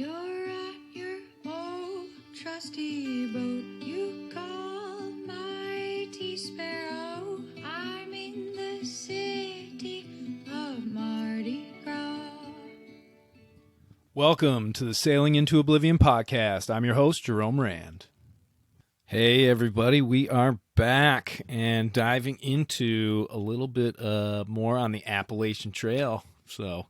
You're at your old trusty boat, you call mighty sparrow. I'm in the city of Mardi Gras. Welcome to the Sailing into Oblivion podcast. I'm your host, Jerome Rand. Hey everybody, we are back and diving into a little bit more on the Appalachian Trail. So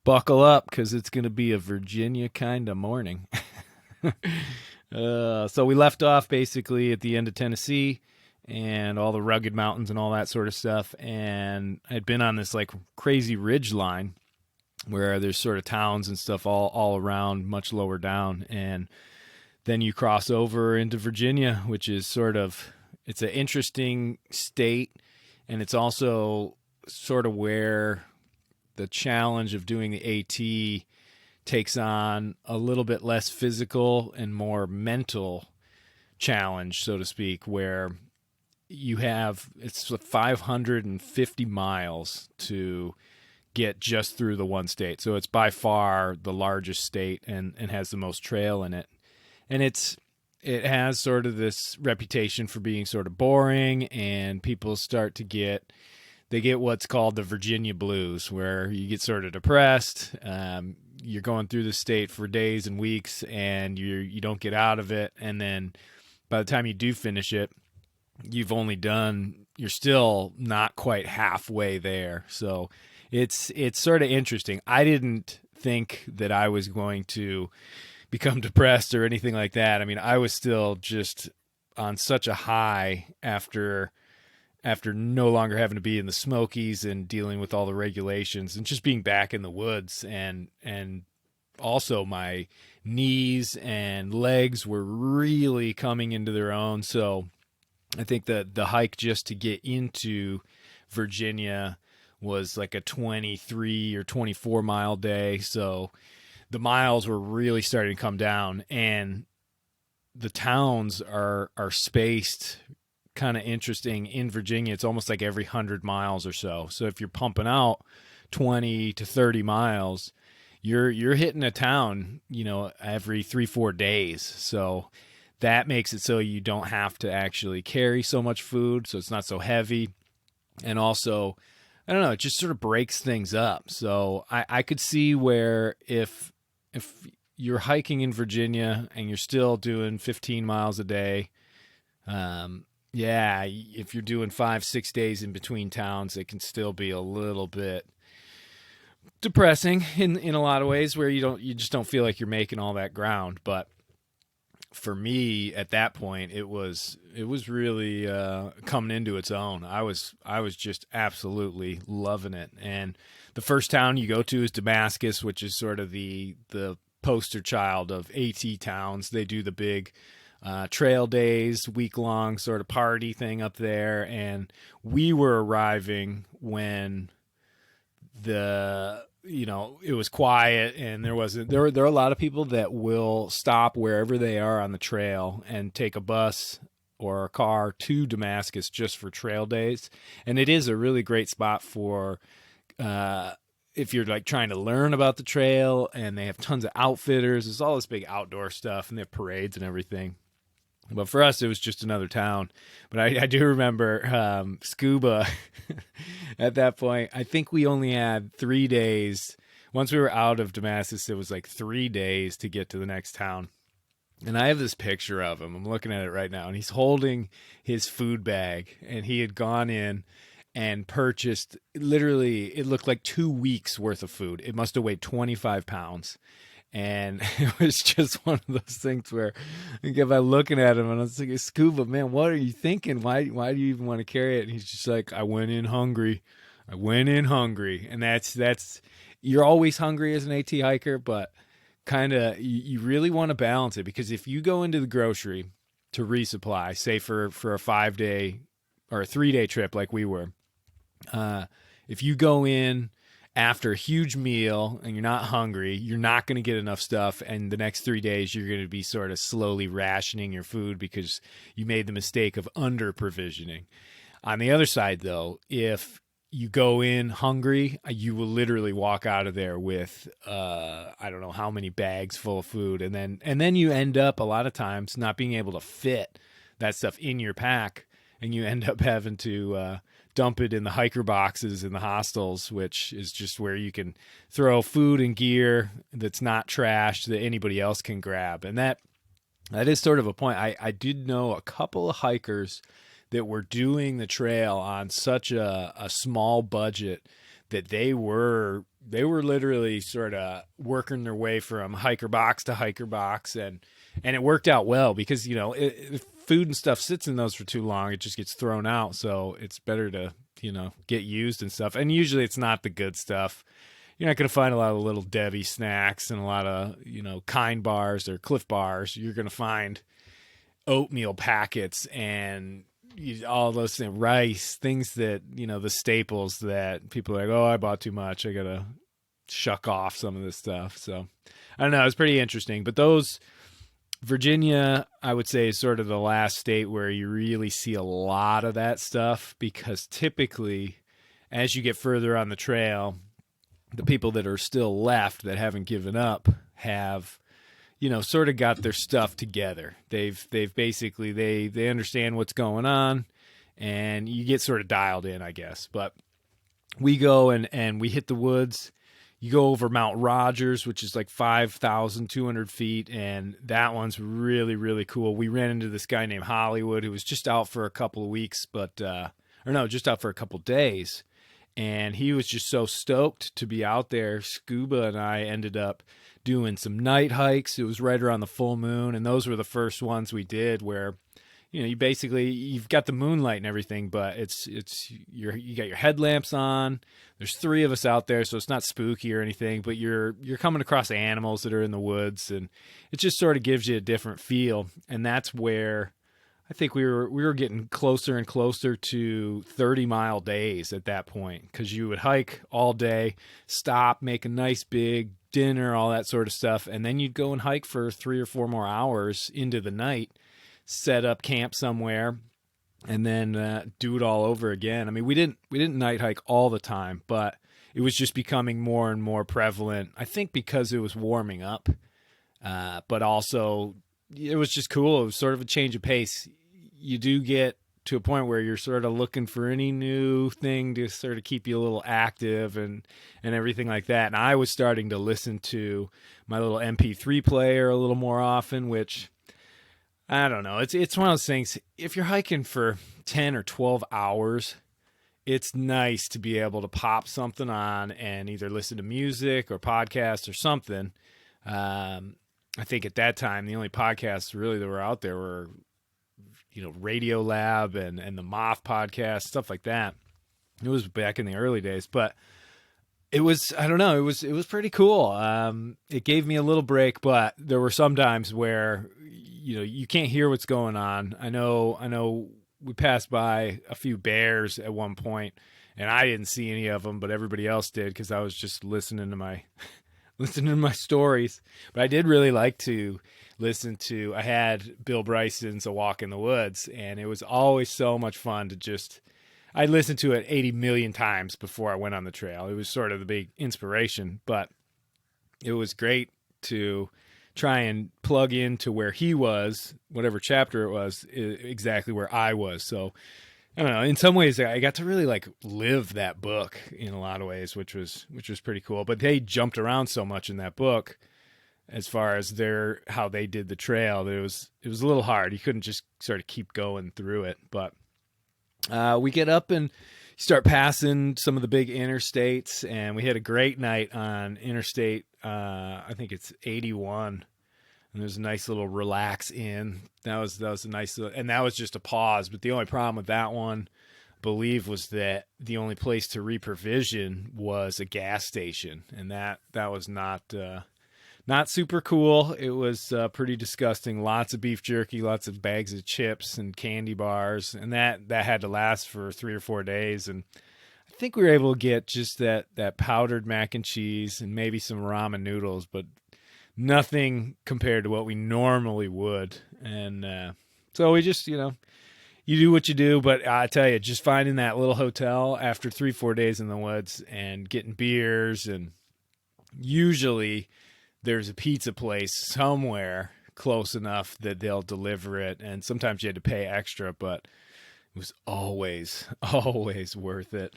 buckle up because it's going to be a Virginia kind of morning. So we left off basically at the end of Tennessee and all the rugged mountains and all that sort of stuff. And I'd been on this like crazy ridge line where there's sort of towns and stuff all around, much lower down. And then you cross over into Virginia, which is it's an interesting state. And it's also sort of where the challenge of doing the AT takes on a little bit less physical and more mental challenge, so to speak, where it's 550 miles to get just through the one state. So it's by far the largest state and has the most trail in it. And it has sort of this reputation for being sort of boring, and people start to get what's called the Virginia blues, where you get sort of depressed. You're going through the state for days and weeks, and you don't get out of it. And then by the time you do finish it, you're still not quite halfway there. So it's sort of interesting. I didn't think that I was going to become depressed or anything like that. I mean, I was still just on such a high after no longer having to be in the Smokies and dealing with all the regulations and just being back in the woods. And also my knees and legs were really coming into their own. So I think that the hike just to get into Virginia was like a 23 or 24 mile day. So the miles were really starting to come down, and the towns are spaced kind of interesting in Virginia. It's almost like every 100 miles or so. So if you're pumping out 20 to 30 miles, you're hitting a town, every 3-4 days. So that makes it so you don't have to actually carry so much food. So it's not so heavy. And also, I don't know, it just sort of breaks things up. So I could see where if you're hiking in Virginia and you're still doing 15 miles a day, if you're doing 5-6 days in between towns, it can still be a little bit depressing in a lot of ways, where you just don't feel like you're making all that ground. But for me at that point, it was really coming into its own. I was just absolutely loving it. And the first town you go to is Damascus, which is sort of the poster child of AT towns. They do the big trail days, week-long sort of party thing up there. And we were arriving when it was quiet, and there are a lot of people that will stop wherever they are on the trail and take a bus or a car to Damascus just for trail days. And it is a really great spot for if you're like trying to learn about the trail, and they have tons of outfitters. There's all this big outdoor stuff, and they have parades and everything. But for us, it was just another town. But I do remember scuba at that point. I think we only had 3 days. Once we were out of Damascus, it was like 3 days to get to the next town. And I have this picture of him. I'm looking at it right now. And he's holding his food bag. And he had gone in and purchased, literally, it looked like 2 weeks worth of food. It must have weighed 25 pounds. And it was just one of those things where I kept looking at him and I was like, Scuba, man, what are you thinking? Why do you even want to carry it? And he's just like, I went in hungry. And that's, you're always hungry as an AT hiker, but kind of, you really want to balance it, because if you go into the grocery to resupply, say for a 5-day or a 3-day trip like we were, if you go in after a huge meal and you're not hungry, you're not going to get enough stuff. And the next 3 days, you're going to be sort of slowly rationing your food because you made the mistake of under provisioning. On the other side, though, if you go in hungry, you will literally walk out of there with I don't know how many bags full of food, and then you end up a lot of times not being able to fit that stuff in your pack, and you end up having to dump it in the hiker boxes in the hostels, which is just where you can throw food and gear that's not trash that anybody else can grab. And that is sort of a point. I did know a couple of hikers that were doing the trail on such a small budget that they were literally sort of working their way from hiker box to hiker box, and it worked out well because, you know, if food and stuff sits in those for too long, it just gets thrown out. So it's better to, you know, get used and stuff. And usually it's not the good stuff. You're not going to find a lot of little Debbie snacks and a lot of, you know, Kind bars or Cliff bars. You're going to find oatmeal packets and all those things, rice, things that, you know, the staples that people are like, oh, I bought too much, I gotta shuck off some of this stuff. So I don't know, it's pretty interesting. But Virginia, I would say, is sort of the last state where you really see a lot of that stuff, because typically as you get further on the trail, the people that are still left that haven't given up have, you know, sort of got their stuff together. They've basically, they understand what's going on, and you get sort of dialed in, I guess. But we go and we hit the woods. You go over Mount Rogers, which is like 5,200 feet, and that one's really, really cool. We ran into this guy named Hollywood who was just out for a couple of weeks, just out for a couple of days. And he was just so stoked to be out there. Scuba and I ended up doing some night hikes. It was right around the full moon, and those were the first ones we did where, you know, you've got the moonlight and everything, but you got your headlamps on. There's 3 of us out there, so it's not spooky or anything, but you're coming across animals that are in the woods, and it just sort of gives you a different feel. And that's where I think we were getting closer and closer to 30-mile days at that point, because you would hike all day, stop, make a nice big dinner, all that sort of stuff, and then you'd go and hike for 3 or 4 more hours into the night, set up camp somewhere, and then do it all over again. I mean, we didn't night hike all the time, but it was just becoming more and more prevalent. I think because it was warming up, but also it was just cool. It was sort of a change of pace. You do get to a point where you're sort of looking for any new thing to sort of keep you a little active and everything like that. And I was starting to listen to my little MP3 player a little more often, which, I don't know. It's one of those things. If you're hiking for 10 or 12 hours, it's nice to be able to pop something on and either listen to music or podcasts or something. I think at that time, the only podcasts really that were out there were, you know, Radio Lab and the Moth podcast, stuff like that. It was back in the early days, but it was, I don't know, it was pretty cool. It gave me a little break, but there were some times where, you know, you can't hear what's going on. I know we passed by a few bears at one point, and I didn't see any of them, but everybody else did, because I was just listening to my stories. But I did really like to I had Bill Bryson's A Walk in the Woods, and it was always so much fun to I listened to it 80 million times before I went on the trail. It was sort of the big inspiration, but it was great to try and plug into where he was, whatever chapter it was, exactly where I was. So I don't know, in some ways I got to really like live that book in a lot of ways, which was pretty cool. But they jumped around so much in that book as far as how they did the trail, that it was a little hard. You couldn't just sort of keep going through it. But we get up and start passing some of the big interstates, and we had a great night on Interstate, I think it's 81, and there's a nice little relax inn. That was a nice little, and that was just a pause. But the only problem with that one, I believe, was that the only place to reprovision was a gas station, and that was not super cool. It was pretty disgusting. Lots of beef jerky, lots of bags of chips and candy bars, and that had to last for 3 or 4 days. And I think we were able to get just that powdered mac and cheese and maybe some ramen noodles, but nothing compared to what we normally would. And so we just, you you do what you do, but I tell you, just finding that little hotel after 3-4 days in the woods and getting beers, and usually there's a pizza place somewhere close enough that they'll deliver it, and sometimes you had to pay extra, but it was always worth it.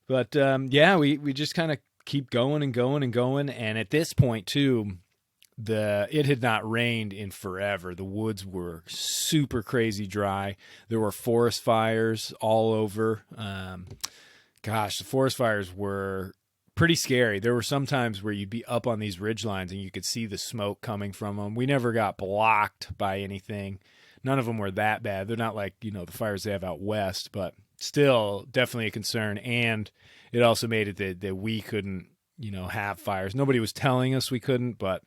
But yeah, we just kind of keep going and going and going, and at this point too, it had not rained in forever. The woods were super crazy dry. There were forest fires all over. The forest fires were pretty scary. There were some times where you'd be up on these ridge lines and you could see the smoke coming from them. We never got blocked by anything. None of them were that bad. They're not like, the fires they have out west, but still definitely a concern. And it also made it that we couldn't, have fires. Nobody was telling us we couldn't, but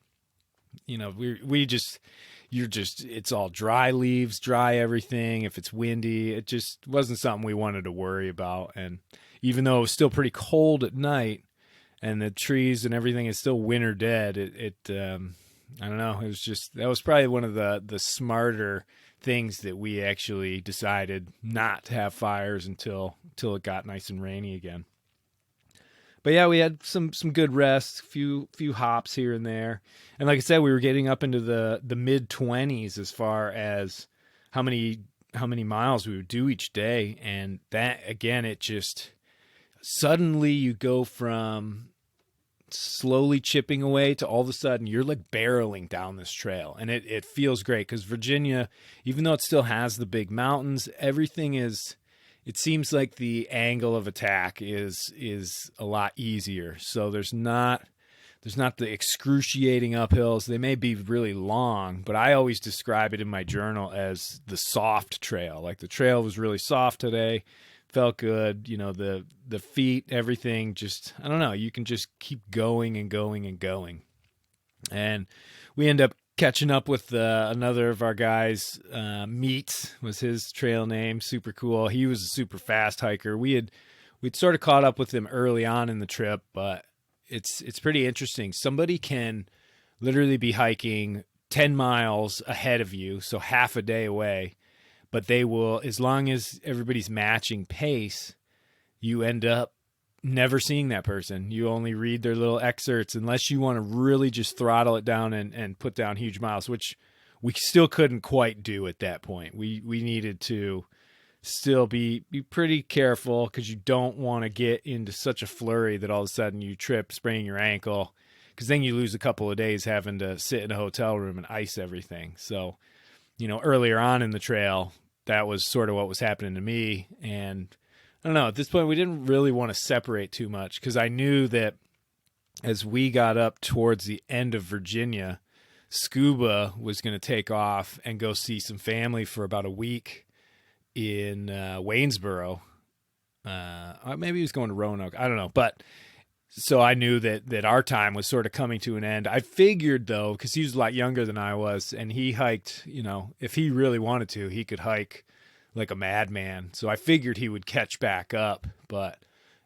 it's all dry leaves, dry everything. If it's windy, it just wasn't something we wanted to worry about. And even though it was still pretty cold at night and the trees and everything is still winter dead, I don't know. It was just, that was probably one of the smarter things that we actually decided not to have fires until it got nice and rainy again. But yeah, we had some good rest, few hops here and there. And like I said, we were getting up into the mid-20s as far as how many miles we would do each day. And that, again, it just, suddenly you go from slowly chipping away to all of a sudden you're like barreling down this trail. And it feels great because Virginia, even though it still has the big mountains, everything is... It seems like the angle of attack is a lot easier. So there's not the excruciating uphills. They may be really long, but I always describe it in my journal as the soft trail. Like the trail was really soft today, felt good. The feet, everything. Just, I don't know. You can just keep going and going and going. And we end up catching up with another of our guys. Meat was his trail name. Super cool. He was a super fast hiker. We'd sort of caught up with him early on in the trip, but it's pretty interesting. Somebody can literally be hiking 10 miles ahead of you, so half a day away, but they will, as long as everybody's matching pace, you end up never seeing that person. You only read their little excerpts unless you want to really just throttle it down and put down huge miles, which we still couldn't quite do at that point. We needed to still be pretty careful because you don't want to get into such a flurry that all of a sudden you trip, sprain your ankle, because then you lose a couple of days having to sit in a hotel room and ice everything. So, earlier on in the trail, that was sort of what was happening to me. And I don't know, at this point, we didn't really want to separate too much because I knew that as we got up towards the end of Virginia, Scuba was going to take off and go see some family for about a week in Waynesboro. Maybe he was going to Roanoke. I don't know. But so I knew that our time was sort of coming to an end. I figured, though, because he was a lot younger than I was, and he hiked, if he really wanted to, he could hike like a madman. So I figured he would catch back up, but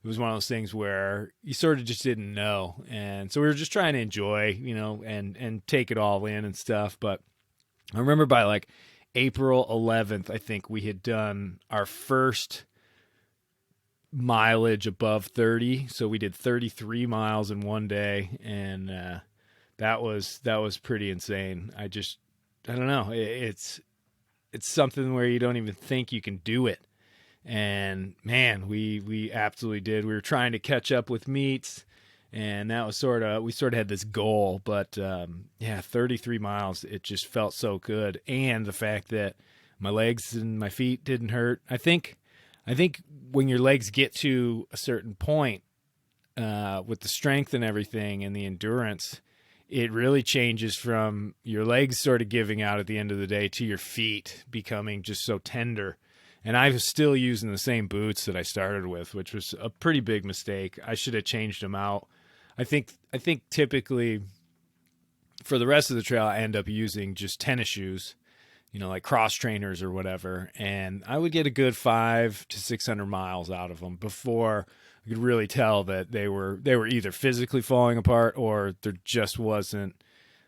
it was one of those things where you sort of just didn't know. And so we were just trying to enjoy, and take it all in and stuff. But I remember by like April 11th, I think we had done our first mileage above 30. So we did 33 miles in one day. And that was pretty insane. I don't know. It's something where you don't even think you can do it. And man, we absolutely did. We were trying to catch up with Meats, and that was we sort of had this goal, but 33 miles, it just felt so good. And the fact that my legs and my feet didn't hurt. I think when your legs get to a certain point, with the strength and everything and the endurance, it really changes from your legs sort of giving out at the end of the day to your feet becoming just so tender. And I was still using the same boots that I started with, which was a pretty big mistake. I should have changed them out. I think typically for the rest of the trail, I end up using just tennis shoes, like cross trainers or whatever. And I would get a good 500 to 600 miles out of them before I could really tell that they were either physically falling apart or there just wasn't,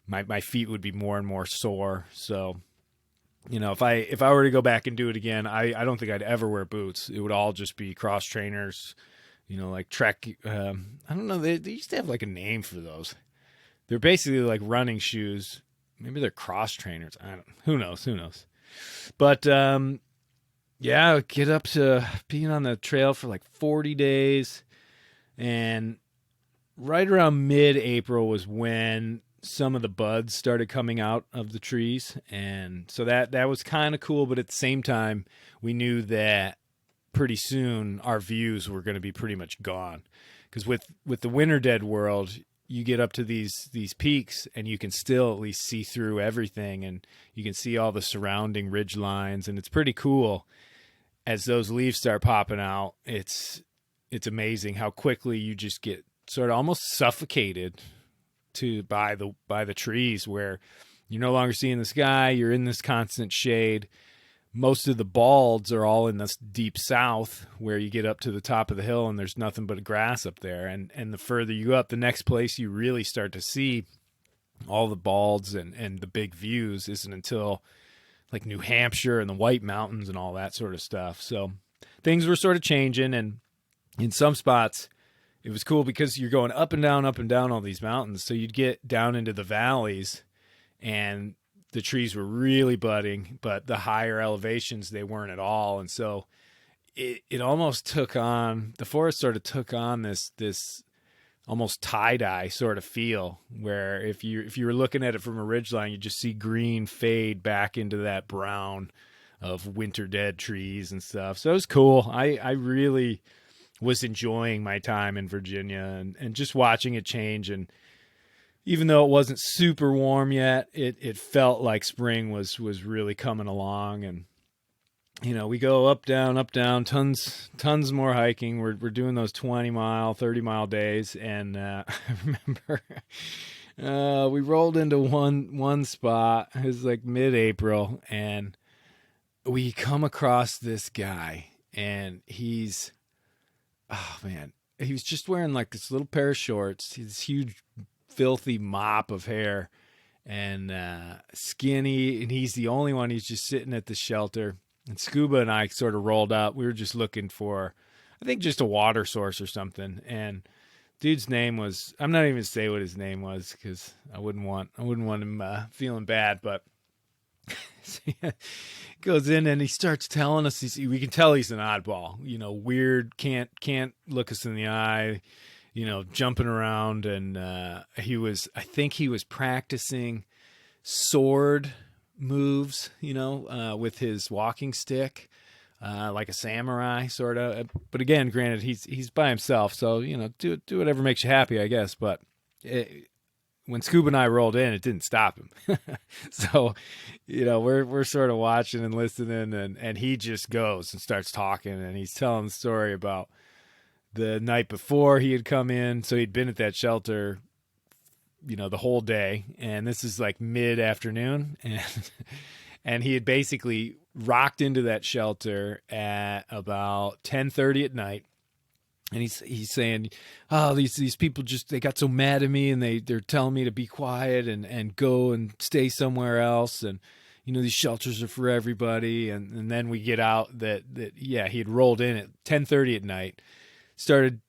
my feet would be more and more sore. So if I were to go back and do it again, I don't think I'd ever wear boots. It would all just be cross trainers, like Trek. I don't know. They used to have like a name for those. They're basically like running shoes. Maybe they're cross trainers. I don't. Who knows? But yeah, get up to being on the trail for like 40 days, and right around mid-April was when some of the buds started coming out of the trees, and so that was kind of cool. But at the same time, we knew that pretty soon our views were going to be pretty much gone, because with the winter dead world, you get up to these peaks and you can still at least see through everything, and you can see all the surrounding ridge lines, and it's pretty cool. As those leaves start popping out, it's amazing how quickly you just get sort of almost suffocated by the trees, where you're no longer seeing the sky. You're in this constant shade. Most of the balds are all in this deep south, where you get up to the top of the hill and there's nothing but grass up there. And the further you go up, the next place you really start to see all the balds and the big views isn't until like New Hampshire and the White Mountains and all that sort of stuff. So things were sort of changing, and in some spots it was cool because you're going up and down all these mountains. So you'd get down into the valleys and the trees were really budding, but the higher elevations, they weren't at all. And so it almost took on, the forest sort of took on this almost tie-dye sort of feel, where if you were looking at it from a ridgeline, you just see green fade back into that brown of winter dead trees and stuff. So it was cool. I really was enjoying my time in Virginia and just watching it change. And even though it wasn't super warm yet, it felt like spring was really coming along. And we go up down, tons more hiking. We're doing those 20-mile, 30-mile days, and I remember we rolled into one spot. It was like mid-April, and we come across this guy, and he was just wearing like this little pair of shorts, this huge filthy mop of hair, and skinny, and he's the only one. He's just sitting at the shelter, and Scuba and I sort of rolled up. We were just looking for, I think, just a water source or something. And dude's name was, I'm not even gonna say what his name was, because I wouldn't want him feeling bad. But so he goes in and he starts telling us, we can tell he's an oddball, weird, can't look us in the eye, jumping around. And I think he was practicing sword moves, with his walking stick, like a samurai sort of. But again, granted, he's by himself, so do whatever makes you happy, I guess. But when Scuba and I rolled in, it didn't stop him. So we're sort of watching and listening, and he just goes and starts talking, and he's telling the story about the night before he had come in. So he'd been at that shelter the whole day, and this is like mid-afternoon, and he had basically rocked into that shelter at about 10:30 at night, and he's saying, oh, these people they got so mad at me, and they're telling me to be quiet and go and stay somewhere else, and these shelters are for everybody. And then we get out that he had rolled in at 10:30 at night, started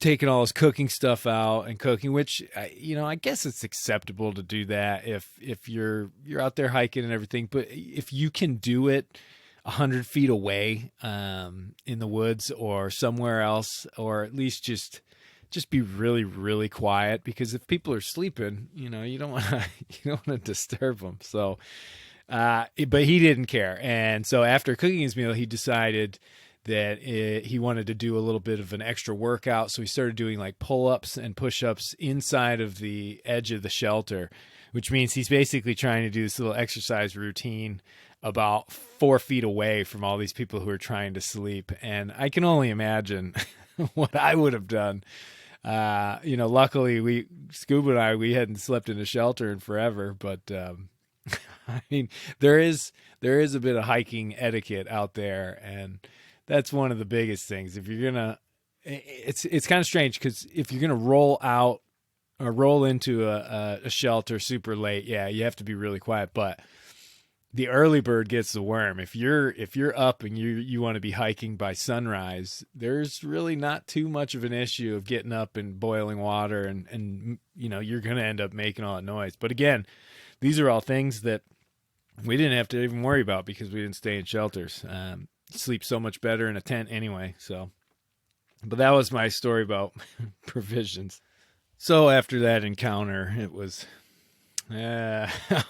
taking all his cooking stuff out and cooking, which I guess it's acceptable to do that if you're out there hiking and everything. But if you can do it 100 feet away, in the woods or somewhere else, or at least just be really, really quiet, because if people are sleeping, you don't want to disturb them. So, but he didn't care. And so after cooking his meal, he decided that he wanted to do a little bit of an extra workout. So he started doing like pull-ups and push-ups inside of the edge of the shelter, which means he's basically trying to do this little exercise routine about 4 feet away from all these people who are trying to sleep. And I can only imagine what I would have done. Luckily Scuba and I, we hadn't slept in a shelter in forever, but I mean, there is a bit of hiking etiquette out there, and that's one of the biggest things. If you're gonna, it's kind of strange, because if you're gonna roll out or roll into a shelter super late, yeah, you have to be really quiet. But the early bird gets the worm. If you're up and you want to be hiking by sunrise, there's really not too much of an issue of getting up in boiling water, and you're going to end up making all that noise. But again, these are all things that we didn't have to even worry about because we didn't stay in shelters. Sleep so much better in a tent anyway. So, but that was my story about provisions. So after that encounter, it was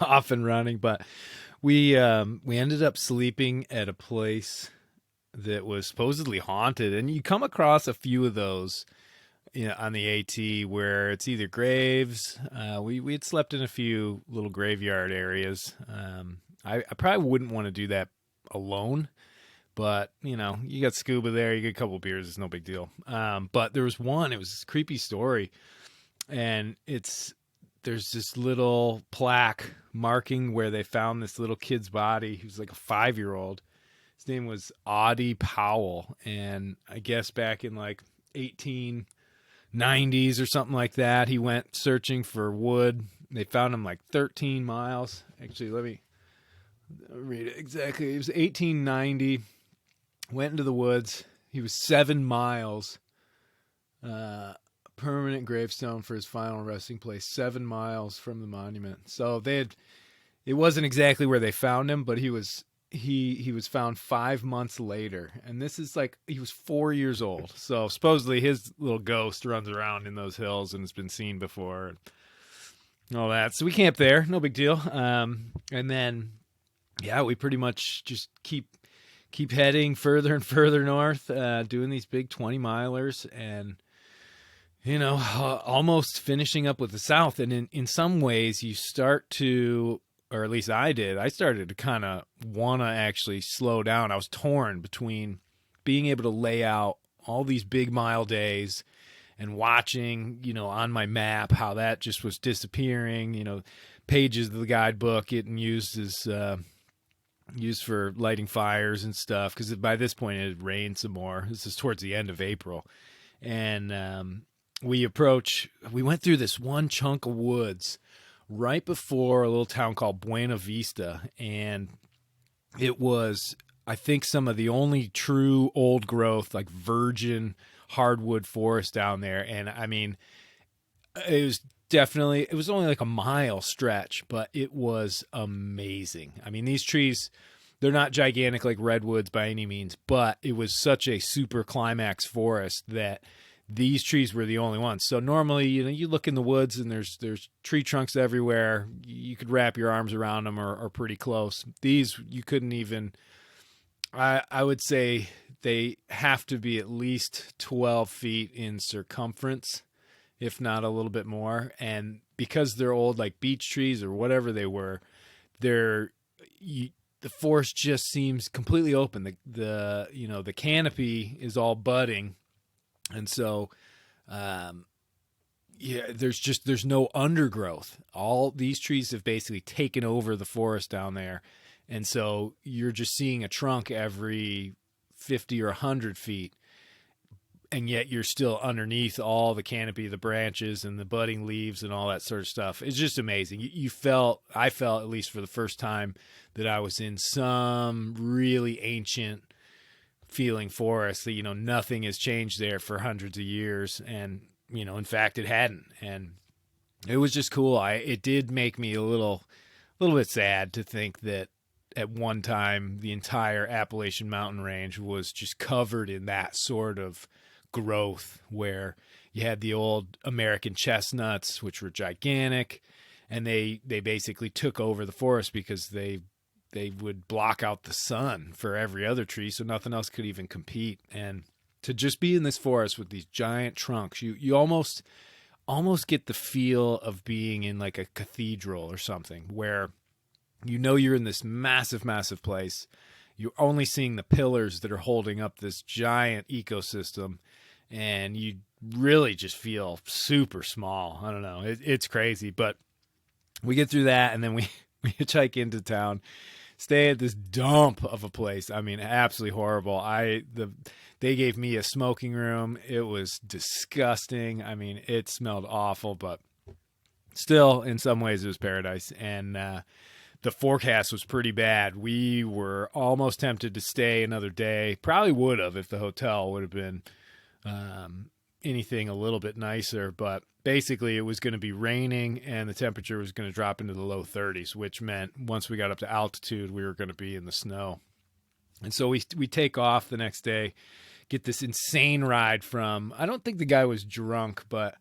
off and running, but we ended up sleeping at a place that was supposedly haunted, and you come across a few of those, on the AT where it's either graves. We had slept in a few little graveyard areas. I probably wouldn't want to do that alone, but you got scuba there, you get a couple of beers, it's no big deal. But there was one, it was this creepy story, and there's this little plaque marking where they found this little kid's body. He was like a 5-year-old. His name was Audie Powell. And I guess back in like 1890s or something like that, he went searching for wood. They found him like 13 miles. Actually, let me read it exactly. It was 1890. Went into the woods. He was 7 miles. Permanent gravestone for his final resting place, 7 miles from the monument. So it wasn't exactly where they found him, but he was found 5 months later. And this is like, he was 4 years old. So supposedly his little ghost runs around in those hills and has been seen before and all that. So we camped there, no big deal. And then, we pretty much just keep heading further and further north, doing these big 20-milers and, almost finishing up with the South. And in some ways you start to, or at least I did, I started to kind of want to actually slow down. I was torn between being able to lay out all these big mile days and watching, on my map, how that just was disappearing, pages of the guidebook getting used for lighting fires and stuff. Cause by this point it had rained some more. This is towards the end of April. And, we went through this one chunk of woods right before a little town called Buena Vista. And it was, I think, some of the only true old growth, like virgin hardwood forest down there. And I mean, it was only like a mile stretch, but it was amazing. I mean, these trees, they're not gigantic like redwoods by any means, but it was such a super climax forest that these trees were the only ones. So normally, you look in the woods and there's tree trunks everywhere. You could wrap your arms around them or pretty close. These, you couldn't even, I would say they have to be at least 12 feet in circumference, if not a little bit more. And because they're old, like beech trees or whatever they were, the forest just seems completely open. The canopy is all budding. And so, there's no undergrowth. All these trees have basically taken over the forest down there. And so you're just seeing a trunk every 50 or 100 feet. And yet you're still underneath all the canopy, the branches and the budding leaves and all that sort of stuff. It's just amazing. I felt, at least for the first time, that I was in some really ancient feeling forest, that nothing has changed there for hundreds of years, and in fact it hadn't. And it was just cool. It did make me a little bit sad to think that at one time the entire Appalachian mountain range was just covered in that sort of growth, where you had the old American chestnuts, which were gigantic, and they basically took over the forest because they would block out the sun for every other tree, so nothing else could even compete. And to just be in this forest with these giant trunks, you almost get the feel of being in like a cathedral or something, where you're in this massive, massive place. You're only seeing the pillars that are holding up this giant ecosystem, and you really just feel super small. I don't know. It's crazy, but we get through that, and then we hitchhike into town. Stay at this dump of a place. I mean, absolutely horrible. They gave me a smoking room. It was disgusting. I mean, it smelled awful, but still, in some ways, it was paradise. And the forecast was pretty bad. We were almost tempted to stay another day. Probably would have if the hotel would have been anything a little bit nicer. But basically, it was going to be raining and the temperature was going to drop into the low 30s, which meant once we got up to altitude, we were going to be in the snow. And so we take off the next day, get this insane ride from, I don't think the guy was drunk, but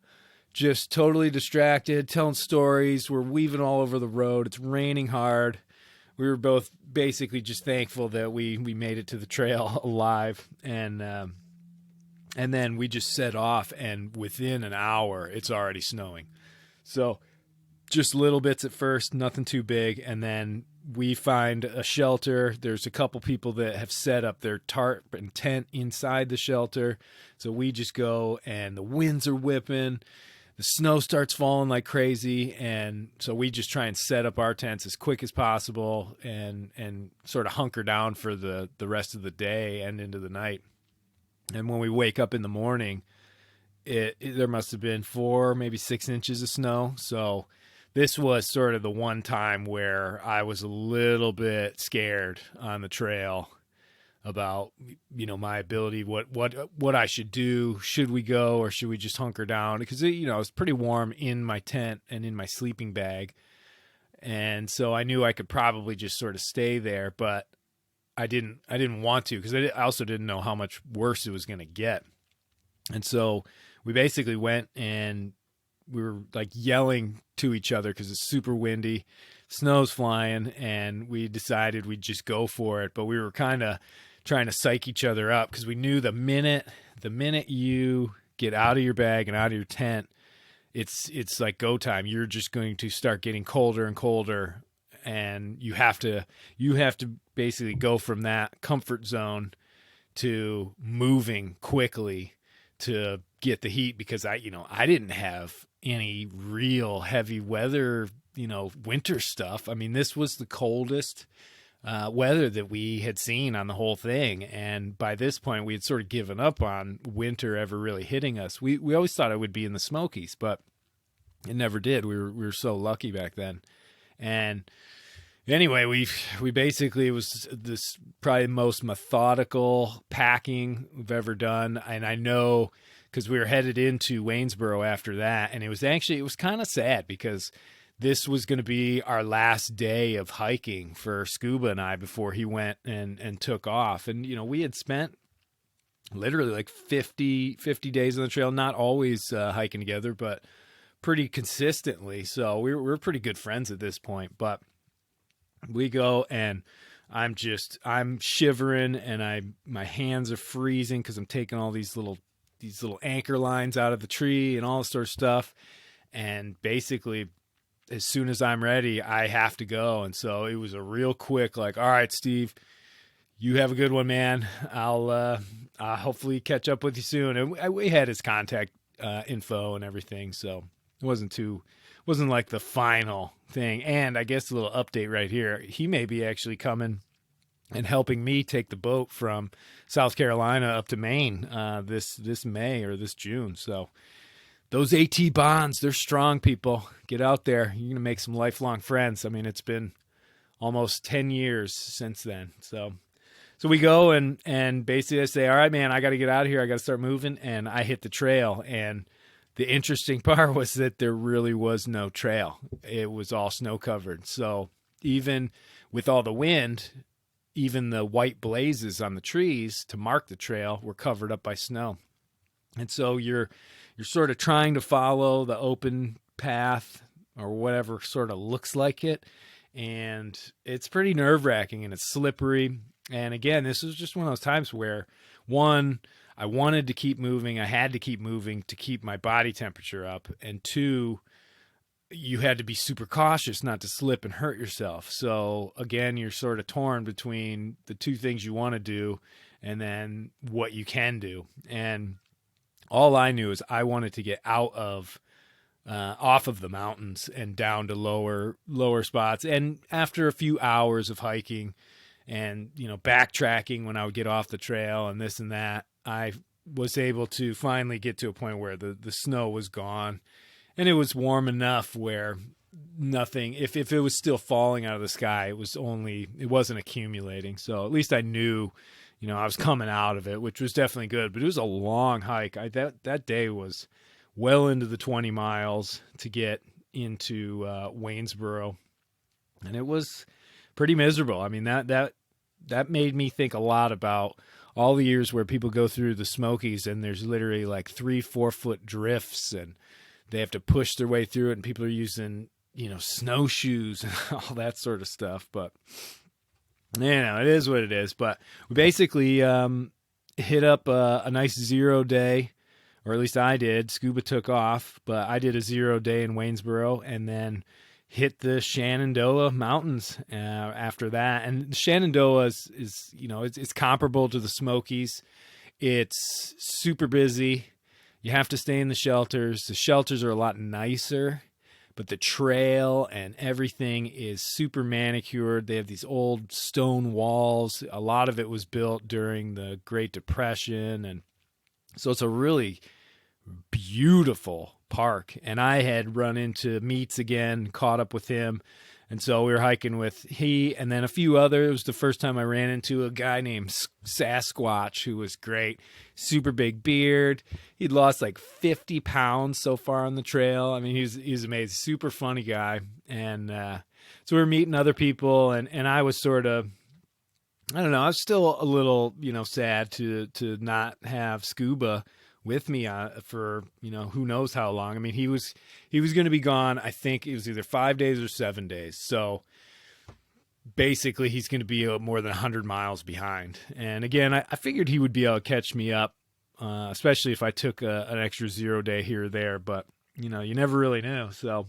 just totally distracted, telling stories. We're weaving all over the road. It's raining hard. We were both basically just thankful that we made it to the trail alive. And then we just set off, and within an hour, it's already snowing. So just little bits at first, nothing too big. And then we find a shelter. There's a couple people that have set up their tarp and tent inside the shelter. So we just go, and the winds are whipping. The snow starts falling like crazy, and so we just try and set up our tents as quick as possible and sort of hunker down for the rest of the day and into the night. And when we wake up in the morning, there must have been 4, maybe 6 inches of snow. So this was sort of the one time where I was a little bit scared on the trail about, my ability, what I should do. Should we go or should we just hunker down? Because, it was pretty warm in my tent and in my sleeping bag. And so I knew I could probably just sort of stay there, but I didn't want to, because I also didn't know how much worse it was going to get. And so we basically went, and we were like yelling to each other because it's super windy, snow's flying, and we decided we'd just go for it. But we were kind of trying to psych each other up, because we knew the minute you get out of your bag and out of your tent, it's like go time. You're just going to start getting colder and colder, and you have to basically go from that comfort zone to moving quickly to get the heat, because I didn't have any real heavy weather, winter stuff. I mean, this was the coldest weather that we had seen on the whole thing. And by this point, we had sort of given up on winter ever really hitting us. We always thought it would be in the Smokies, but it never did. We were so lucky back then. And anyway, we basically, it was this probably most methodical packing we've ever done. And I know, because we were headed into Waynesboro after that, and it was kind of sad, because this was going to be our last day of hiking for Scuba and I before he went and took off. And, we had spent literally like 50 days on the trail, not always hiking together, but pretty consistently. So we were pretty good friends at this point. But we go, and I'm shivering, and my hands are freezing because I'm taking all these little anchor lines out of the tree and all this sort of stuff. And basically, as soon as I'm ready, I have to go. And so it was a real quick, like, all right, Steve, you have a good one, man. I'll hopefully catch up with you soon. And we had his contact info and everything. So it wasn't like the final thing. And I guess a little update right here. He may be actually coming and helping me take the boat from South Carolina up to Maine this May or this June. So those AT bonds, they're strong, people. Get out there. You're going to make some lifelong friends. I mean, it's been almost 10 years since then. So we go, and basically I say, all right, man, I got to get out of here. I got to start moving. And I hit the trail. And the interesting part was that there really was no trail. It was all snow covered. So even with all the wind, even the white blazes on the trees to mark the trail were covered up by snow. And so you're sort of trying to follow the open path or whatever sort of looks like it. And it's pretty nerve-wracking, and it's slippery. And again, this was just one of those times where, one, I wanted to keep moving. I had to keep moving to keep my body temperature up. And two, you had to be super cautious not to slip and hurt yourself. So again, you're sort of torn between the two things you want to do and then what you can do. And all I knew is I wanted to get out of off of the mountains and down to lower spots. And after a few hours of hiking and, backtracking when I would get off the trail and this and that, I was able to finally get to a point where the snow was gone and it was warm enough where nothing. If it was still falling out of the sky, it wasn't accumulating. So at least I knew, I was coming out of it, which was definitely good. But it was a long hike. That day was well into the 20 miles to get into Waynesboro, and it was pretty miserable. I mean, that made me think a lot about all the years where people go through the Smokies and there's literally like 3-4 foot drifts and they have to push their way through it, and people are using, snowshoes and all that sort of stuff. But, it is what it is. But we basically hit up a nice 0 day, or at least I did. Scuba took off, but I did a 0 day in Waynesboro and then hit the Shenandoah Mountains after that. And the Shenandoah is it's comparable to the Smokies. It's super busy. You have to stay in the shelters. The shelters are a lot nicer, but the trail and everything is super manicured. They have these old stone walls. A lot of it was built during the Great Depression. And so it's a really beautiful park. And I had run into Meats again, caught up with him. And so we were hiking with he and then a few others. It was the first time I ran into a guy named Sasquatch, who was great. Super big beard. He'd lost like 50 pounds so far on the trail. I mean, he's amazing. Super funny guy. And so we were meeting other people, and I was sort of, I don't know, I was still a little, sad to not have Scuba with me for, who knows how long. I mean, he was going to be gone. I think it was either 5 days or 7 days. So basically he's going to be more than 100 miles behind. And again, I figured he would be able to catch me up, especially if I took an extra 0 day here or there, but you never really knew. So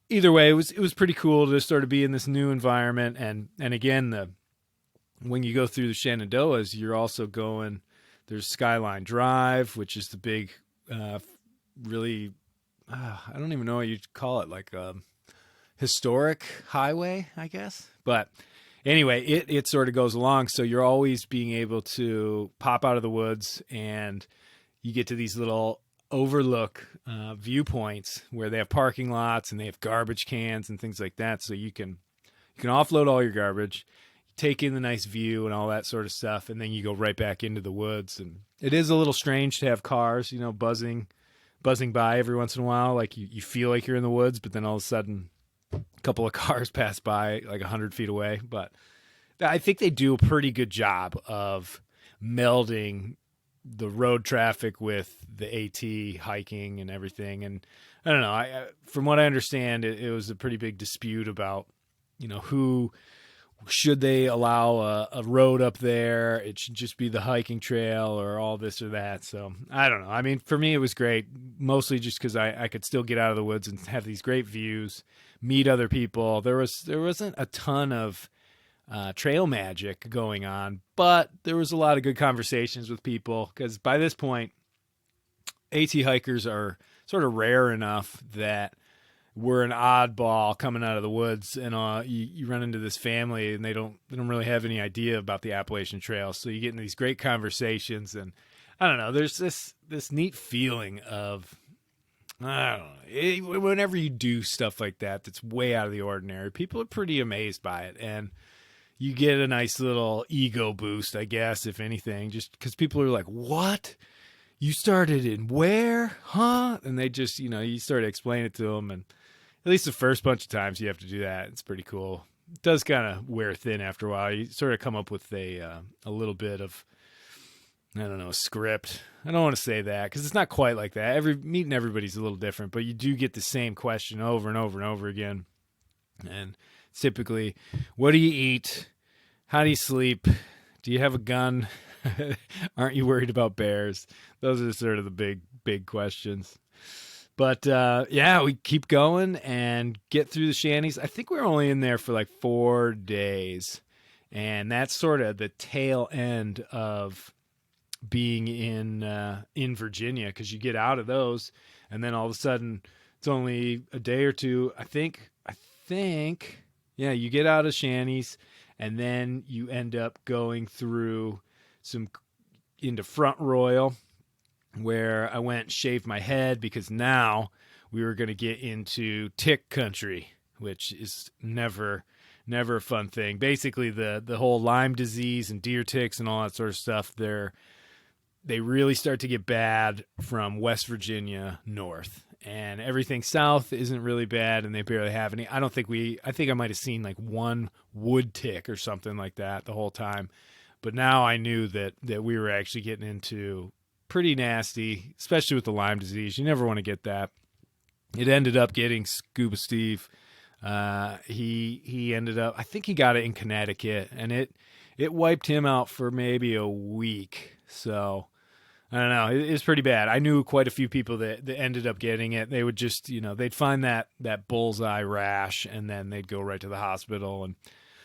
either way, it was pretty cool to sort of be in this new environment. And again, when you go through the Shenandoahs, you're also going, there's Skyline Drive, which is the big, really, I don't even know what you'd call it, like a historic highway, I guess. But anyway, it sort of goes along. So you're always being able to pop out of the woods, and you get to these little overlook viewpoints where they have parking lots and they have garbage cans and things like that. So you can offload all your garbage, take in the nice view and all that sort of stuff, and then you go right back into the woods. And it is a little strange to have cars, buzzing by every once in a while. Like you feel like you're in the woods, but then all of a sudden a couple of cars pass by like 100 feet away. But I think they do a pretty good job of melding the road traffic with the AT hiking and everything. And I don't know, from what I understand, it was a pretty big dispute about, who should they allow a road up there? It should just be the hiking trail or all this or that. So I don't know. I mean, for me, it was great, mostly just because I could still get out of the woods and have these great views, meet other people. There wasn't a ton of trail magic going on, but there was a lot of good conversations with people, because by this point, AT hikers are sort of rare enough that we're an oddball coming out of the woods, and you run into this family and they don't really have any idea about the Appalachian Trail. So you get into these great conversations, and I don't know, there's this neat feeling of, I don't know, whenever you do stuff like that, that's way out of the ordinary, people are pretty amazed by it. And you get a nice little ego boost, I guess, if anything, just because people are like, what? You started in where? Huh? And they just, you start to explain it to them, and at least the first bunch of times you have to do that. It's pretty cool. It does kind of wear thin after a while. You sort of come up with a little bit of, I don't know, a script. I don't want to say that because it's not quite like that. Meeting everybody's a little different, but you do get the same question over and over and over again. And it's typically, what do you eat? How do you sleep? Do you have a gun? Aren't you worried about bears? Those are sort of the big questions. But, we keep going and get through the shanties. I think we were only in there for like 4 days. And that's sort of the tail end of being in Virginia, because you get out of those, and then all of a sudden it's only a day or two. I think, you get out of shanties, and then you end up going through into Front Royal, where I went and shaved my head, because now we were going to get into tick country, which is never a fun thing. Basically, the whole Lyme disease and deer ticks and all that sort of stuff, they really start to get bad from West Virginia north. And everything south isn't really bad, and they barely have any. I think I might have seen like one wood tick or something like that the whole time. But now I knew that we were actually getting into pretty nasty, especially with the Lyme disease. You never want to get that. It ended up getting Scuba Steve. He ended up, I think he got it in Connecticut, and it wiped him out for maybe a week. So I don't know. It's pretty bad. I knew quite a few people that ended up getting it. They would just, they'd find that bullseye rash, and then they'd go right to the hospital. And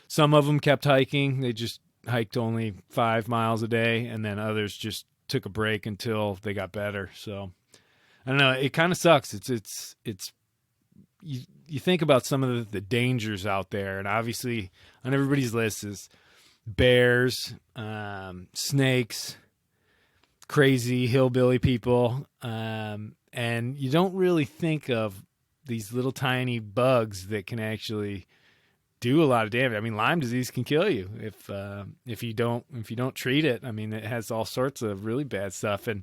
some of them kept hiking. They just hiked only 5 miles a day, and then others just took a break until they got better. So I don't know. It kind of sucks. It's you think about some of the dangers out there, and obviously on everybody's list is bears, snakes, crazy hillbilly people, and you don't really think of these little tiny bugs that can actually do a lot of damage. I mean, Lyme disease can kill you if you don't treat it. I mean, it has all sorts of really bad stuff, and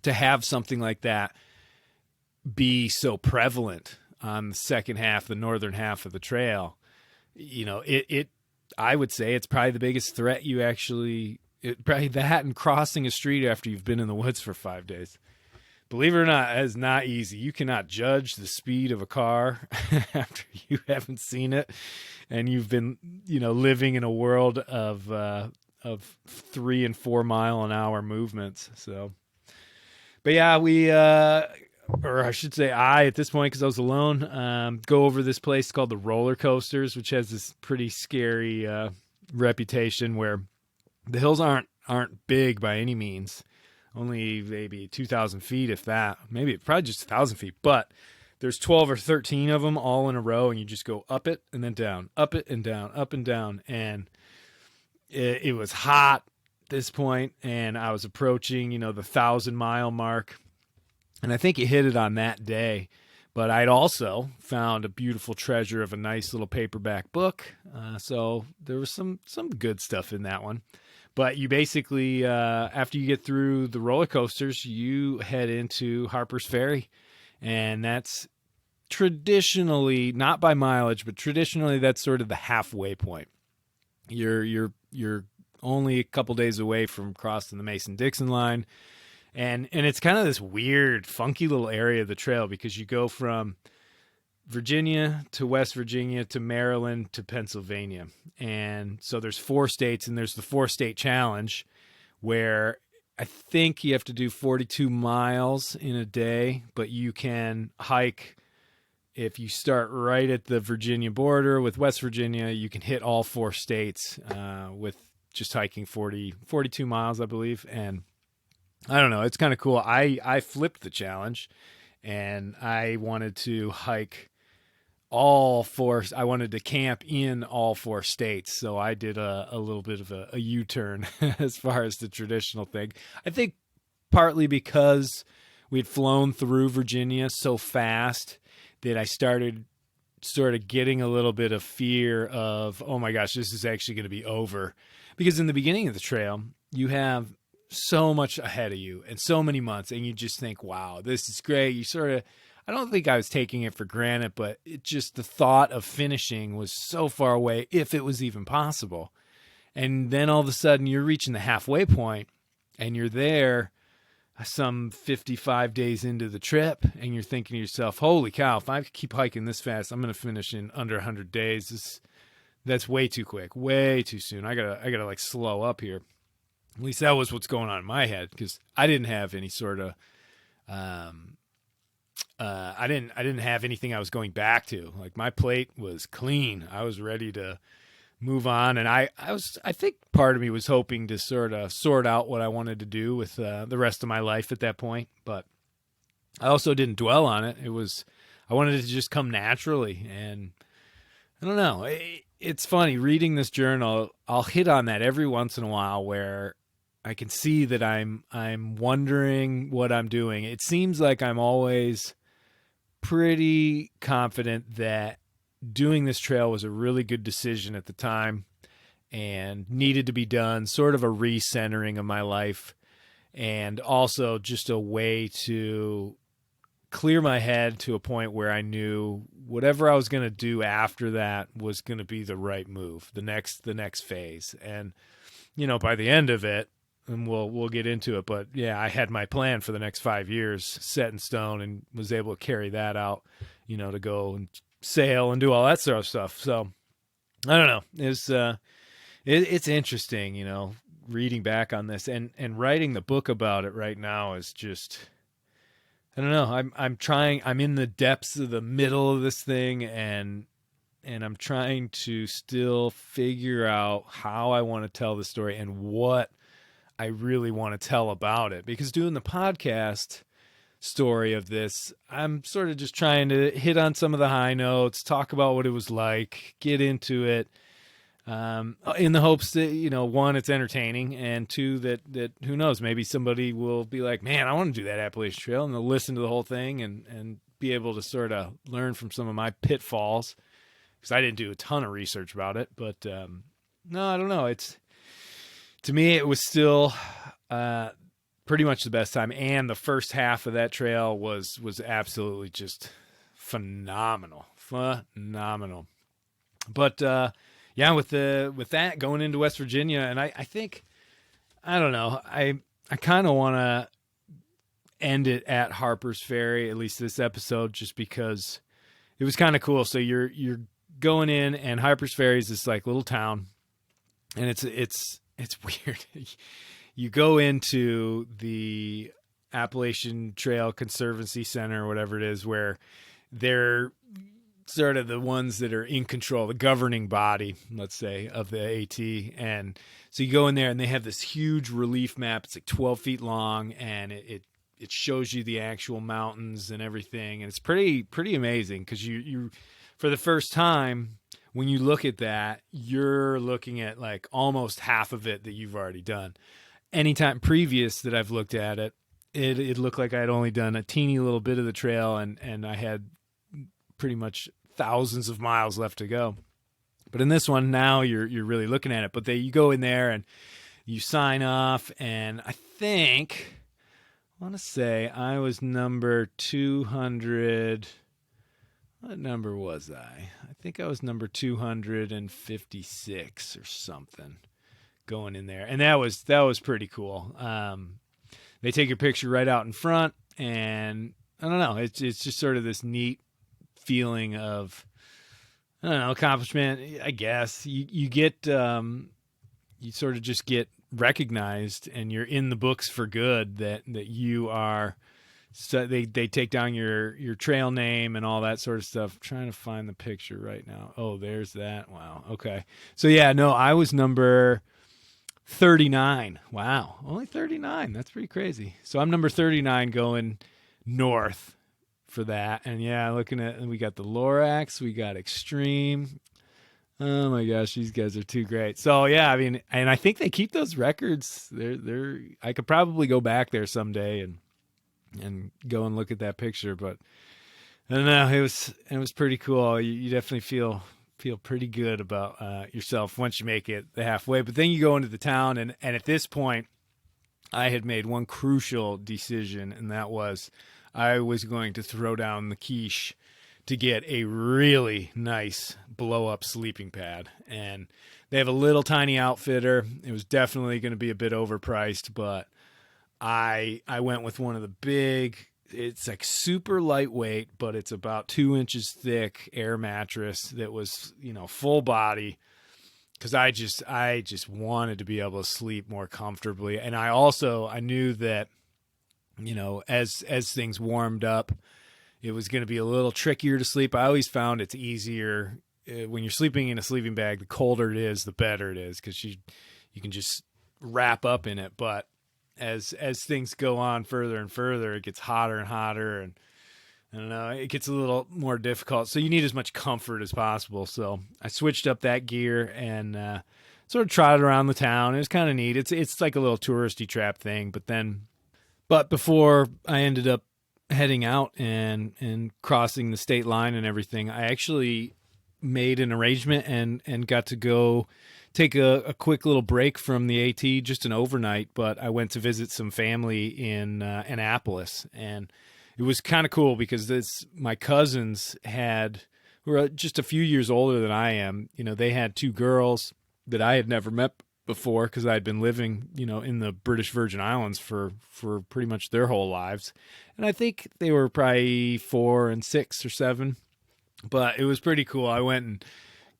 to have something like that be so prevalent on the second half, the northern half of the trail, I would say it's probably the biggest threat you actually. Probably that and crossing a street after you've been in the woods for 5 days. Believe it or not, that is not easy. You cannot judge the speed of a car after you haven't seen it, and you've been, living in a world of 3 and 4 mile an hour movements. So, but yeah, or I should say I, at this point, because I was alone, go over this place called the Roller Coasters, which has this pretty scary reputation where the hills aren't big by any means, only maybe 2,000 feet, if that. Maybe probably just 1,000 feet. But there's 12 or 13 of them all in a row, and you just go up it and then down, up it and down, up and down. And it was hot at this point, and I was approaching, the 1,000-mile mark. And I think it hit it on that day. But I'd also found a beautiful treasure of a nice little paperback book. So there was some good stuff in that one. But you basically, after you get through the roller coasters, you head into Harpers Ferry. And that's traditionally, not by mileage, but traditionally that's sort of the halfway point. You're only a couple days away from crossing the Mason-Dixon line. And it's kind of this weird, funky little area of the trail because you go from Virginia to West Virginia to Maryland to Pennsylvania. And so there's 4 states, and there's the 4-state challenge where I think you have to do 42 miles in a day, but you can hike. If you start right at the Virginia border with West Virginia, you can hit all 4 states with just hiking 42 miles, I believe. And I don't know, it's kind of cool. I flipped the challenge, and I wanted to hike all 4. I wanted to camp in all 4 states. So I did a little bit of a U-turn as far as the traditional thing. I think partly because we had flown through Virginia so fast that I started sort of getting a little bit of fear of, oh my gosh, this is actually going to be over. Because in the beginning of the trail, you have so much ahead of you and so many months, and you just think, wow, this is great. You sort of, I don't think I was taking it for granted, but it just, the thought of finishing was so far away, if it was even possible. And then all of a sudden you're reaching the halfway point, and you're there some 55 days into the trip, and you're thinking to yourself, holy cow, if I keep hiking this fast, I'm going to finish in under 100 days. That's way too quick, way too soon. I gotta like slow up here. At least that was what's going on in my head, because I didn't have any sort of, I didn't have anything I was going back to. Like, my plate was clean. I was ready to move on. And I think part of me was hoping to sort of sort out what I wanted to do with the rest of my life at that point. But I also didn't dwell on it. I wanted it to just come naturally. And I don't know. It's funny reading this journal. I'll hit on that every once in a while where I can see that I'm wondering what I'm doing. It seems like I'm always pretty confident that doing this trail was a really good decision at the time and needed to be done, sort of a recentering of my life, and also just a way to clear my head to a point where I knew whatever I was going to do after that was going to be the right move, the next phase. And, by the end of it, and we'll get into it, but yeah, I had my plan for the next 5 years set in stone and was able to carry that out, to go and sail and do all that sort of stuff. So I don't know. It's interesting, reading back on this and writing the book about it right now is just, I don't know. I'm in the depths of the middle of this thing and I'm trying to still figure out how I want to tell the story and what I really want to tell about it, because doing the podcast story of this, I'm sort of just trying to hit on some of the high notes, talk about what it was like, get into it, in the hopes that, one, it's entertaining, and two, that who knows, maybe somebody will be like, man, I want to do that Appalachian Trail, and they'll listen to the whole thing and be able to sort of learn from some of my pitfalls, because I didn't do a ton of research about it. But no, I don't know. To me, it was still pretty much the best time, and the first half of that trail was absolutely just phenomenal. But yeah, with that going into West Virginia, and I think, I don't know, I kind of want to end it at Harpers Ferry, at least this episode, just because it was kind of cool. So you're going in, and Harpers Ferry is this like little town, and it's weird. You go into the Appalachian Trail Conservancy Center, or whatever it is, where they're sort of the ones that are in control, the governing body, let's say, of the AT. And so you go in there and they have this huge relief map. It's like 12 feet long, and it shows you the actual mountains and everything. And it's pretty amazing, because you for the first time, when you look at that, you're looking at like almost half of it that you've already done. Anytime previous that I've looked at it, it looked like I'd only done a teeny little bit of the trail, and I had pretty much thousands of miles left to go. But in this one, now you're really looking at it. But you go in there and you sign off, and I want to say I was number 200. What number was I? I think I was number 256 or something going in there. And that was pretty cool. They take your picture right out in front, and I don't know, it's just sort of this neat feeling of, I don't know, accomplishment, I guess. You get, you sort of just get recognized, and you're in the books for good that you are. So they take down your trail name and all that sort of stuff. I'm trying to find the picture right now. Oh, there's that. Wow. Okay. So yeah, no, I was number 39. Wow. Only 39. That's pretty crazy. So I'm number 39 going north for that. And yeah, looking at, we got the Lorax, we got Extreme. Oh my gosh, these guys are too great. So yeah, I mean, and I think they keep those records. I could probably go back there someday and go and look at that picture, but I don't know. It was pretty cool. You definitely feel pretty good about yourself once you make it the halfway. But then you go into the town, and at this point, I had made one crucial decision, and that was I was going to throw down the quiche to get a really nice blow-up sleeping pad. And they have a little tiny outfitter. It was definitely going to be a bit overpriced, but I went with one of the big, it's like super lightweight, but it's about 2 inches thick air mattress that was, full body. Cause I just wanted to be able to sleep more comfortably. And I knew that, as things warmed up, it was going to be a little trickier to sleep. I always found it's easier when you're sleeping in a sleeping bag, the colder it is, the better it is. Cause you can just wrap up in it. But as things go on further and further, it gets hotter and hotter, and I don't know, it gets a little more difficult. So you need as much comfort as possible. So I switched up that gear and sort of trotted around the town. It was kind of neat. It's like a little touristy trap thing. But before I ended up heading out and crossing the state line and everything, I actually made an arrangement and got to go take a quick little break from the AT, just an overnight, but I went to visit some family in Annapolis, and it was kind of cool because my cousins who were just a few years older than I am. They had two girls that I had never met before because I had been living, in the British Virgin Islands for pretty much their whole lives. And I think they were probably 4 and 6 or 7, but it was pretty cool. I went and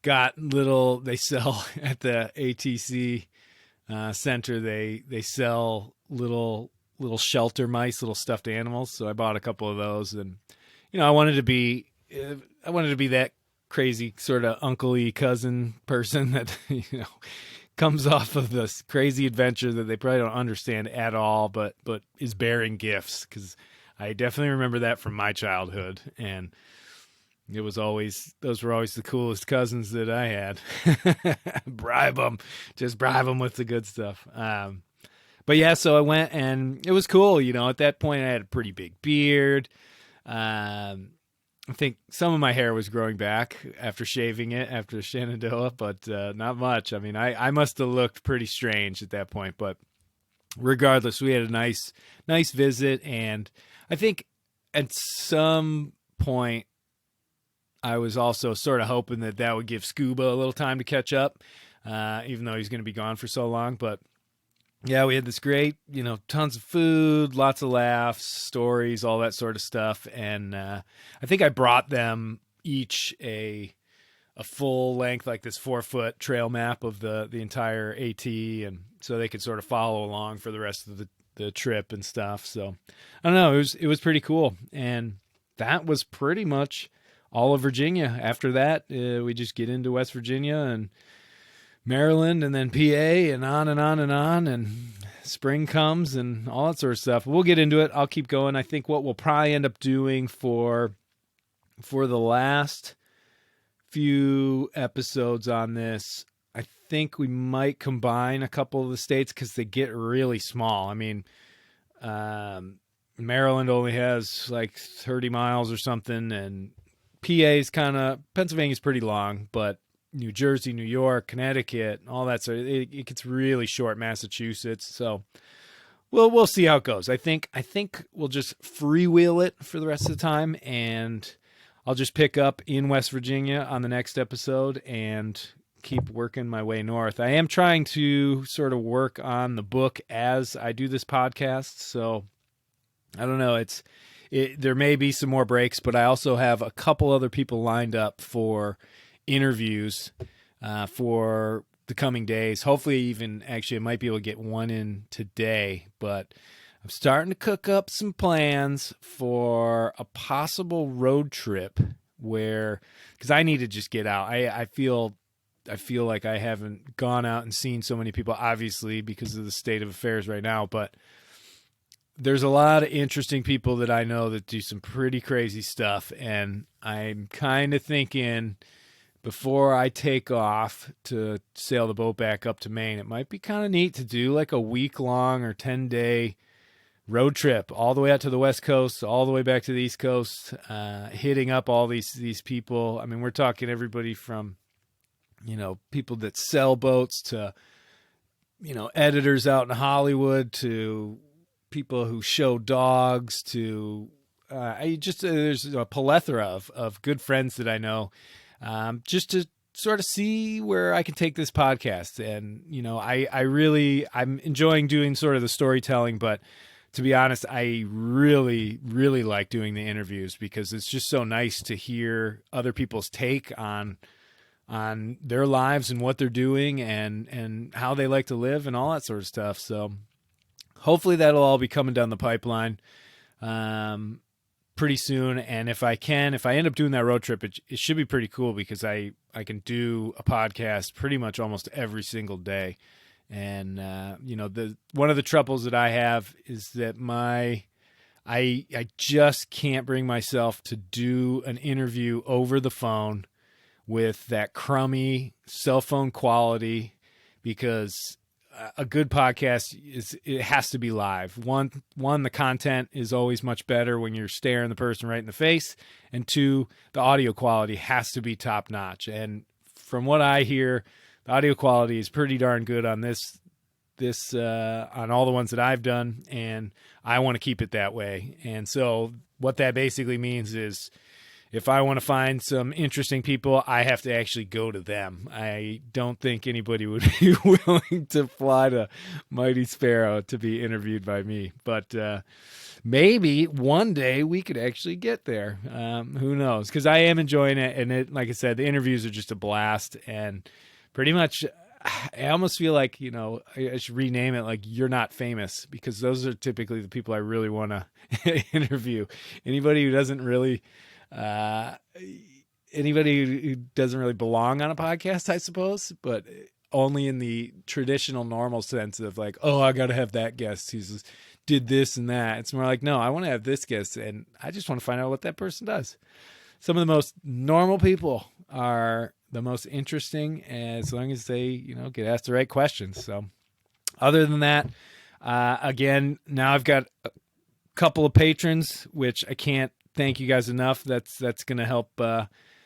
got they sell at the ATC center, they sell little shelter mice, little stuffed animals. So I bought a couple of those, and, I wanted to be that crazy sort of uncle-y cousin person that, comes off of this crazy adventure that they probably don't understand at all, but is bearing gifts. 'Cause I definitely remember that from my childhood, and those were always the coolest cousins that I had. Just bribe them with the good stuff. But yeah, so I went, and it was cool. At that point I had a pretty big beard. I think some of my hair was growing back after shaving it after Shenandoah, but not much. I mean, I must have looked pretty strange at that point, but regardless, we had a nice visit. And I think at some point I was also sort of hoping that would give Scuba a little time to catch up, even though he's going to be gone for so long. But yeah, we had this great, tons of food, lots of laughs, stories, all that sort of stuff. And I think I brought them each a full length, like this 4-foot trail map of the entire AT, and so they could sort of follow along for the rest of the trip and stuff. So I don't know, it was pretty cool. And that was pretty much all of Virginia. After that, we just get into West Virginia and Maryland, and then PA, and on and on and on, and spring comes and all that sort of stuff. We'll get into it. I'll keep going. I think what we'll probably end up doing for the last few episodes on this, I think we might combine a couple of the states because they get really small. I mean, Maryland only has like 30 miles or something, and Pennsylvania's pretty long, but New Jersey, New York, Connecticut, all that. So it gets really short. Massachusetts. So we'll see how it goes. I think we'll just freewheel it for the rest of the time, and I'll just pick up in West Virginia on the next episode and keep working my way north. I am trying to sort of work on the book as I do this podcast. So I don't know. There may be some more breaks, but I also have a couple other people lined up for interviews for the coming days. Hopefully I might be able to get one in today, but I'm starting to cook up some plans for a possible road trip because I need to just get out. I feel like I haven't gone out and seen so many people, obviously because of the state of affairs right now, but there's a lot of interesting people that I know that do some pretty crazy stuff, and I'm kind of thinking before I take off to sail the boat back up to Maine, it might be kind of neat to do like a week-long or 10-day road trip all the way out to the West Coast, all the way back to the East Coast, hitting up all these people. I mean, we're talking everybody from, people that sell boats to, editors out in Hollywood to people who show dogs to, there's a plethora of good friends that I know. Just to sort of see where I can take this podcast. And, I'm enjoying doing sort of the storytelling, but to be honest, I really, really like doing the interviews because it's just so nice to hear other people's take on their lives and what they're doing and how they like to live and all that sort of stuff. So hopefully that'll all be coming down the pipeline. Pretty soon. And if I end up doing that road trip, it should be pretty cool because I can do a podcast pretty much almost every single day. And, one of the troubles that I have is that I just can't bring myself to do an interview over the phone with that crummy cell phone quality because a good podcast it has to be live. One, the content is always much better when you're staring the person right in the face, and two, the audio quality has to be top notch. And from what I hear, the audio quality is pretty darn good on this on all the ones that I've done, and I want to keep it that way. And so what that basically means is, if I want to find some interesting people, I have to actually go to them. I don't think anybody would be willing to fly to Mighty Sparrow to be interviewed by me. But maybe one day we could actually get there. Who knows? Because I am enjoying it. And it, like I said, the interviews are just a blast. And pretty much, I almost feel like, I should rename it like You're Not Famous, because those are typically the people I really want to interview. Anybody who doesn't really... anybody who doesn't really belong on a podcast, I suppose, but only in the traditional normal sense of like, oh, I got to have that guest who's did this and that. It's more like, no, I want to have this guest, and I just want to find out what that person does. Some of the most normal people are the most interesting, as long as they, get asked the right questions. So other than that, again, now I've got a couple of patrons, which I can't thank you guys enough. That's going to help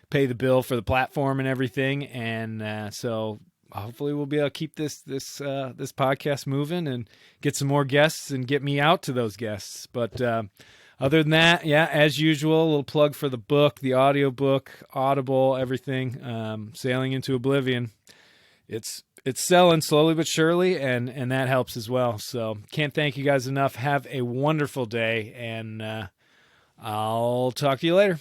pay the bill for the platform and everything. And so hopefully we'll be able to keep this podcast moving and get some more guests and get me out to those guests. But other than that, yeah, as usual, a little plug for the book, the audio book, Audible, everything, Sailing into Oblivion. It's selling slowly but surely, and that helps as well. So can't thank you guys enough. Have a wonderful day, and I'll talk to you later.